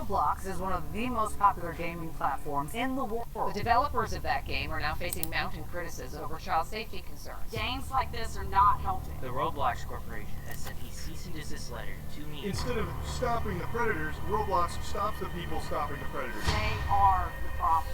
Roblox is one of the most popular gaming platforms in the world. The developers of that game are now facing mounting criticism over child safety concerns. Games like this are not helping. The Roblox Corporation has sent a cease and desist letter to me. Instead of stopping the predators, Roblox stops the people stopping the predators. They are the problem.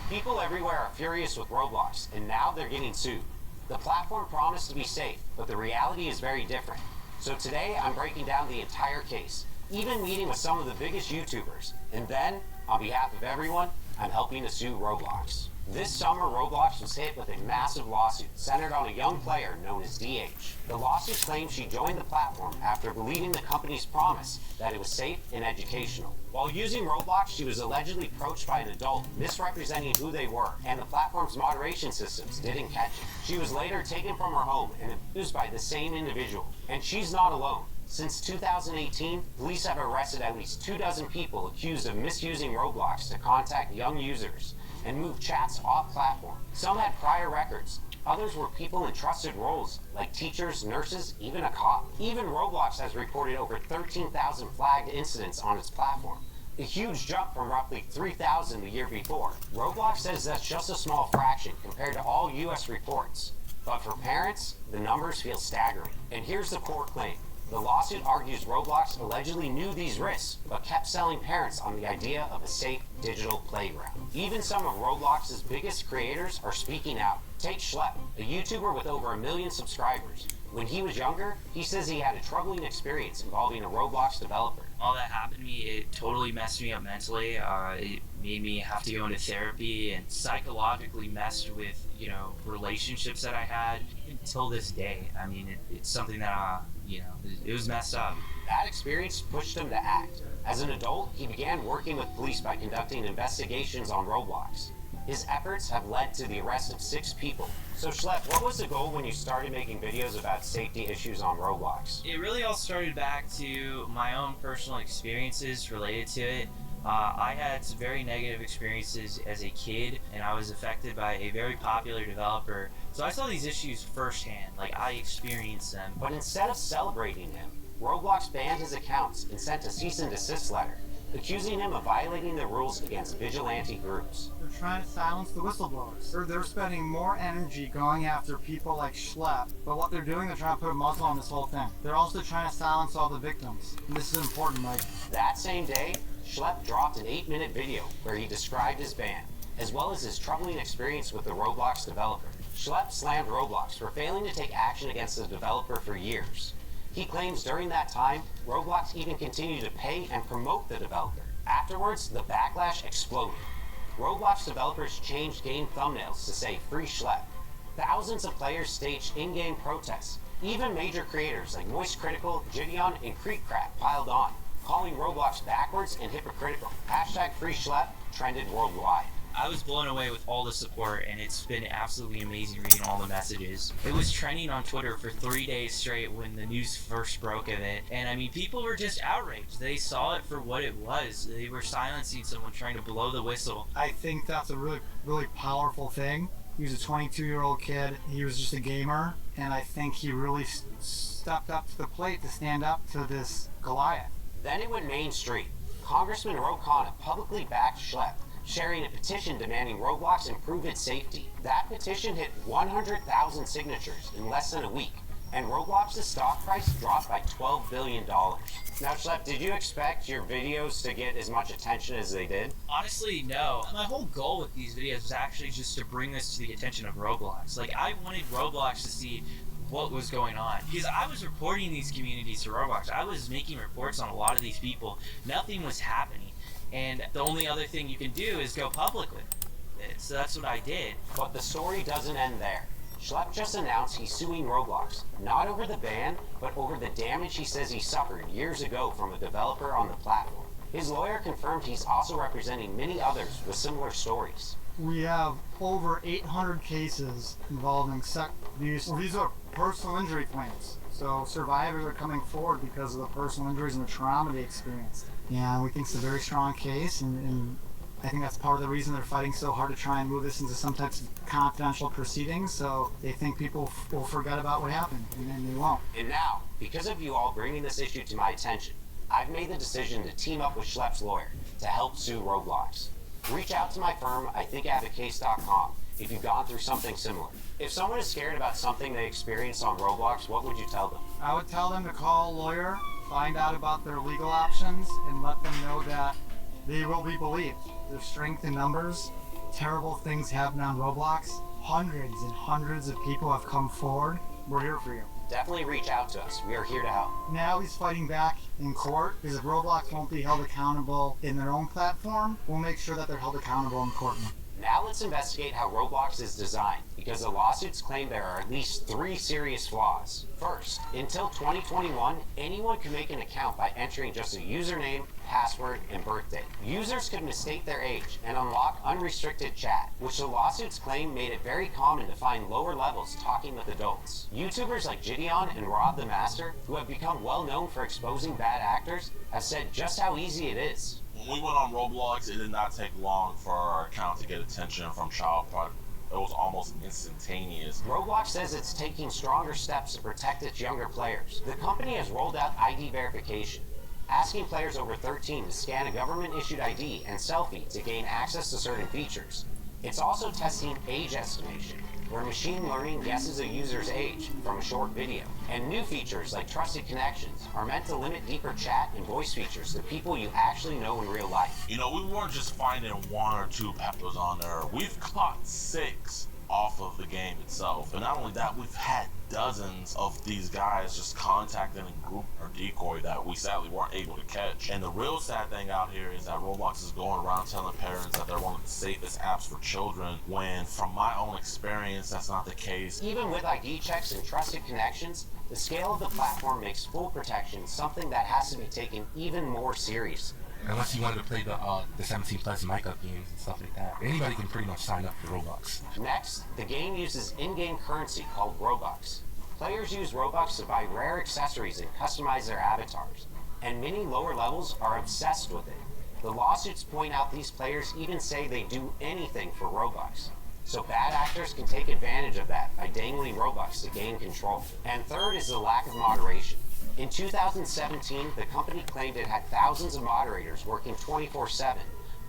People everywhere are furious with Roblox, and now they're getting sued. The platform promised to be safe, but the reality is very different. So today, I'm breaking down the entire case, even meeting with some of the biggest YouTubers. And then, on behalf of everyone, I'm helping to sue Roblox. This summer, Roblox was hit with a massive lawsuit centered on a young player known as DH. The lawsuit claims she joined the platform after believing the company's promise that it was safe and educational. While using Roblox, she was allegedly approached by an adult misrepresenting who they were, and the platform's moderation systems didn't catch it. She was later taken from her home and abused by the same individual. And she's not alone. Since 2018, police have arrested at least 24 people accused of misusing Roblox to contact young users and move chats off platform. Some had prior records. Others were people in trusted roles, like teachers, nurses, even a cop. Even Roblox has reported over 13,000 flagged incidents on its platform, a huge jump from roughly 3,000 the year before. Roblox says that's just a small fraction compared to all US reports. But for parents, the numbers feel staggering. And here's the core claim. The lawsuit argues Roblox allegedly knew these risks, but kept selling parents on the idea of a safe digital playground. Even some of Roblox's biggest creators are speaking out. Take Schlepp, a YouTuber with over 1 million subscribers. When he was younger, he says he had a troubling experience involving a Roblox developer. All that happened to me, it totally messed me up mentally. It made me have to go into therapy and psychologically messed with, relationships that I had until this day. I mean, it's something that, it was messed up. That experience pushed him to act. As an adult, he began working with police by conducting investigations on Roblox. His efforts have led to the arrest of 6 people. So Schlepp, what was the goal when you started making videos about safety issues on Roblox? It really all started back to my own personal experiences related to it. I had some very negative experiences as a kid, and I was affected by a very popular developer. So I saw these issues firsthand, like I experienced them. But instead of celebrating him, Roblox banned his accounts and sent a cease and desist letter, accusing him of violating the rules against vigilante groups. They're trying to silence the whistleblowers. They're spending more energy going after people like Schlepp, but what they're doing, they're trying to put a muzzle on this whole thing. They're also trying to silence all the victims. And this is important, Mike. That same day, Schlepp dropped an 8-minute video where he described his ban, as well as his troubling experience with the Roblox developer. Schlepp slammed Roblox for failing to take action against the developer for years. He claims during that time, Roblox even continued to pay and promote the developer. Afterwards, the backlash exploded. Roblox developers changed game thumbnails to say "Free Schlepp." Thousands of players staged in-game protests. Even major creators like Moist Critical, Gideon, and Creekcrack piled on, calling Roblox backwards and hypocritical. #Free Schlepp trended worldwide. I was blown away with all the support, and it's been absolutely amazing reading all the messages. It was trending on Twitter for 3 days straight when the news first broke of it, and I mean, people were just outraged. They saw it for what it was. They were silencing someone trying to blow the whistle. I think that's a really, really powerful thing. He was a 22-year-old kid. He was just a gamer, and I think he really stepped up to the plate to stand up to this Goliath. Then it went mainstream. Congressman Ro Khanna publicly backed Schlepp, sharing a petition demanding Roblox improve its safety. That petition hit 100,000 signatures in less than a week, and Roblox's stock price dropped by $12 billion. Now, Schlepp, did you expect your videos to get as much attention as they did? Honestly, no. My whole goal with these videos was actually just to bring this to the attention of Roblox. Like, I wanted Roblox to see what was going on, because I was reporting these communities to Roblox. I was making reports on a lot of these people. Nothing was happening. And the only other thing you can do is go public with it. So that's what I did. But the story doesn't end there. Schlepp just announced he's suing Roblox, not over the ban, but over the damage he says he suffered years ago from a developer on the platform. His lawyer confirmed he's also representing many others with similar stories. We have over 800 cases involving sex abuse. These are personal injury claims. So survivors are coming forward because of the personal injuries and the trauma they experienced. Yeah, we think it's a very strong case, and I think that's part of the reason they're fighting so hard to try and move this into some types of confidential proceedings, so they think people will forget about what happened, and then they won't. And now, because of you all bringing this issue to my attention, I've made the decision to team up with Schlepp's lawyer to help sue Roblox. Reach out to my firm, IThinkIHaveACase.com, if you've gone through something similar. If someone is scared about something they experienced on Roblox, what would you tell them? I would tell them to call a lawyer, find out about their legal options, and let them know that they will be believed. There's strength in numbers. Terrible things happen on Roblox. Hundreds and hundreds of people have come forward. We're here for you. Definitely reach out to us. We are here to help. Now he's fighting back in court because if Roblox won't be held accountable in their own platform, we'll make sure that they're held accountable in court. Now let's investigate how Roblox is designed, because the lawsuits claim there are at least 3 serious flaws. First, until 2021, anyone could make an account by entering just a username, password, and birthday. Users could mistake their age and unlock unrestricted chat, which the lawsuits claim made it very common to find lower levels talking with adults. YouTubers like Gideon and Rob the Master, who have become well known for exposing bad actors, have said just how easy it is. When we went on Roblox, it did not take long for our account to get attention from child predators. It was almost instantaneous. Roblox says it's taking stronger steps to protect its younger players. The company has rolled out ID verification, asking players over 13 to scan a government-issued ID and selfie to gain access to certain features. It's also testing age estimation, where machine learning guesses a user's age from a short video. And new features like trusted connections are meant to limit deeper chat and voice features to people you actually know in real life. You know, we weren't just finding 1 or 2 peppers on there. We've caught 6 off of the game itself. And not only that, we've had dozens of these guys just contacting a group or decoy that we sadly weren't able to catch. And the real sad thing out here is that Roblox is going around telling parents that they're one of the safest apps for children, when from my own experience, that's not the case. Even with ID checks and trusted connections, the scale of the platform makes full protection something that has to be taken even more seriously. Unless you wanted to play the 17 plus mic-up games and stuff like that. Anybody can pretty much sign up for Roblox. Next, the game uses in-game currency called Robux. Players use Robux to buy rare accessories and customize their avatars, and many lower levels are obsessed with it. The lawsuits point out these players even say they do anything for Robux. So bad actors can take advantage of that by dangling Robux to gain control. And third is the lack of moderation. In 2017, the company claimed it had thousands of moderators working 24/7,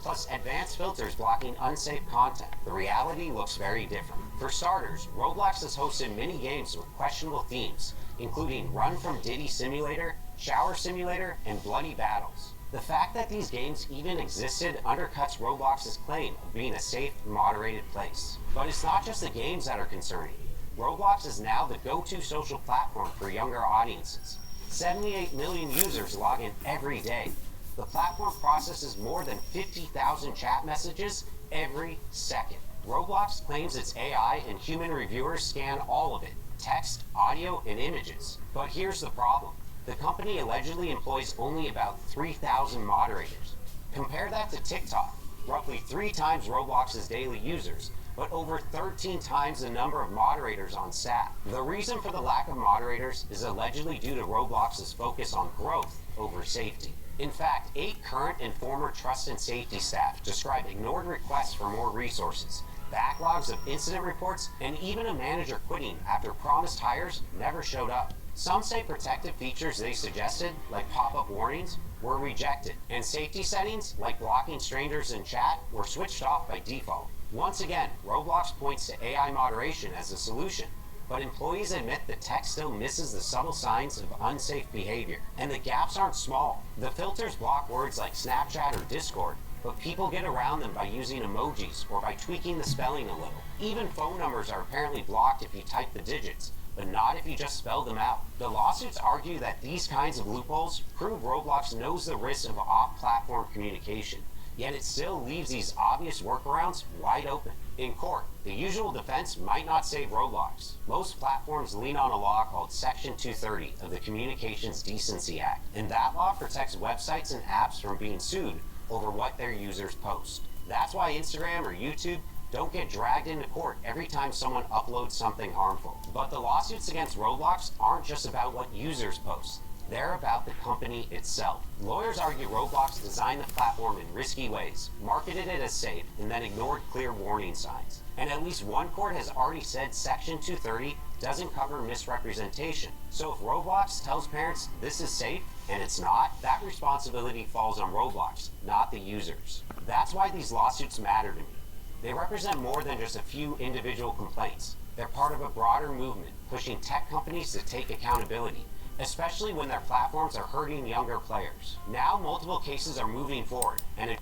plus advanced filters blocking unsafe content. The reality looks very different. For starters, Roblox has hosted many games with questionable themes, including Run from Diddy Simulator, Shower Simulator, and Bloody Battles. The fact that these games even existed undercuts Roblox's claim of being a safe, moderated place. But it's not just the games that are concerning. Roblox is now the go-to social platform for younger audiences. 78 million users log in every day. The platform processes more than 50,000 chat messages every second. Roblox claims its AI and human reviewers scan all of it, text, audio, and images. But here's the problem. The company allegedly employs only about 3,000 moderators. Compare that to TikTok, roughly 3 times Roblox's daily users, but over 13 times the number of moderators on staff. The reason for the lack of moderators is allegedly due to Roblox's focus on growth over safety. In fact, 8 current and former trust and safety staff describe ignored requests for more resources, backlogs of incident reports, and even a manager quitting after promised hires never showed up. Some say protective features they suggested, like pop-up warnings, were rejected, and safety settings, like blocking strangers in chat, were switched off by default. Once again, Roblox points to AI moderation as a solution, but employees admit the tech still misses the subtle signs of unsafe behavior. And the gaps aren't small. The filters block words like Snapchat or Discord, but people get around them by using emojis or by tweaking the spelling a little. Even phone numbers are apparently blocked if you type the digits, but not if you just spell them out. The lawsuits argue that these kinds of loopholes prove Roblox knows the risks of off-platform communication, yet it still leaves these obvious workarounds wide open. In court, the usual defense might not save Roblox. Most platforms lean on a law called Section 230 of the Communications Decency Act, and that law protects websites and apps from being sued over what their users post. That's why Instagram or YouTube don't get dragged into court every time someone uploads something harmful. But the lawsuits against Roblox aren't just about what users post. They're about the company itself. Lawyers argue Roblox designed the platform in risky ways, marketed it as safe, and then ignored clear warning signs. And at least one court has already said Section 230 doesn't cover misrepresentation. So if Roblox tells parents this is safe, and it's not, that responsibility falls on Roblox, not the users. That's why these lawsuits matter to me. They represent more than just a few individual complaints. They're part of a broader movement, pushing tech companies to take accountability, especially when their platforms are hurting younger players. Now multiple cases are moving forward, and a